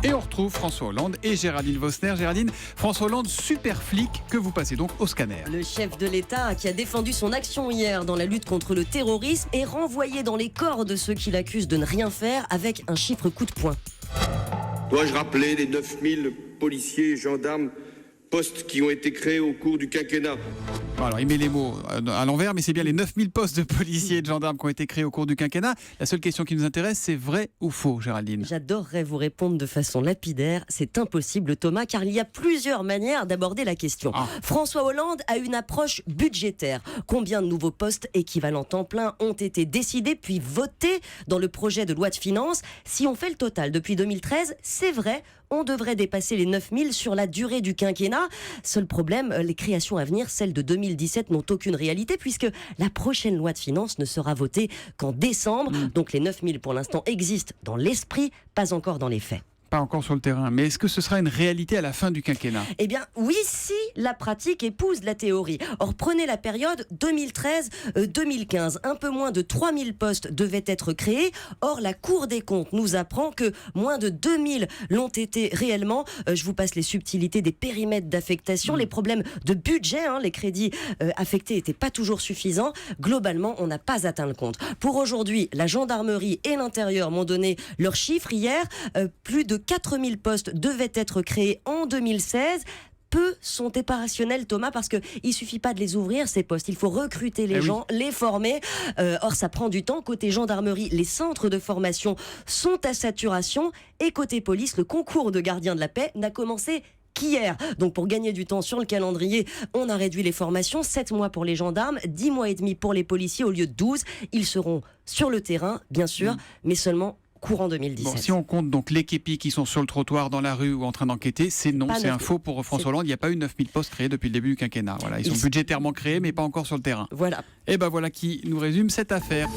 Et on retrouve François Hollande et Géraldine Vosner. Géraldine, François Hollande, super flic, que vous passez donc au scanner. Le chef de l'État, qui a défendu son action hier dans la lutte contre le terrorisme, est renvoyé dans les corps de ceux qui l'accusent de ne rien faire avec un chiffre coup de poing. Dois-je rappeler les 9000 policiers et gendarmes postes qui ont été créés au cours du quinquennat? Alors, il met les mots à l'envers, mais c'est bien les 9000 postes de policiers et de gendarmes qui ont été créés au cours du quinquennat. La seule question qui nous intéresse, c'est vrai ou faux, Géraldine? J'adorerais vous répondre de façon lapidaire. C'est impossible, Thomas, car il y a plusieurs manières d'aborder la question. François Hollande a une approche budgétaire. Combien de nouveaux postes équivalents temps plein ont été décidés puis votés dans le projet de loi de finances? Si on fait le total depuis 2013, c'est vrai, on devrait dépasser les 9000 sur la durée du quinquennat. Seul problème, les créations à venir, celles de 2017, n'ont aucune réalité puisque la prochaine loi de finances ne sera votée qu'en décembre. Donc les 9000 pour l'instant existent dans l'esprit, pas encore dans les faits. Pas encore sur le terrain, mais est-ce que ce sera une réalité à la fin du quinquennat? Eh bien oui, si la pratique épouse la théorie. Or, prenez la période 2013-2015. Un peu moins de 3000 postes devaient être créés. Or, la Cour des comptes nous apprend que moins de 2000 l'ont été réellement. Je vous passe les subtilités des périmètres d'affectation, les problèmes de budget, les crédits affectés n'étaient pas toujours suffisants. Globalement, on n'a pas atteint le compte. Pour aujourd'hui, la gendarmerie et l'intérieur m'ont donné leurs chiffres hier. Plus de 4000 postes devaient être créés en 2016. Peu sont opérationnels, Thomas, parce qu'il ne suffit pas de les ouvrir, ces postes. Il faut recruter les gens, les former. Or, ça prend du temps. Côté gendarmerie, les centres de formation sont à saturation. Et côté police, le concours de gardien de la paix n'a commencé qu'hier. Donc pour gagner du temps sur le calendrier, on a réduit les formations, 7 mois pour les gendarmes, 10 mois et demi pour les policiers au lieu de 12. Ils seront sur le terrain, bien sûr, mais seulement courant 2017. Bon, si on compte donc les képis qui sont sur le trottoir, dans la rue ou en train d'enquêter, c'est non, c'est un faux pour François Hollande. Il n'y a pas eu 9000 postes créés depuis le début du quinquennat. Voilà, ils sont budgétairement créés, mais pas encore sur le terrain. Voilà. Et ben voilà qui nous résume cette affaire.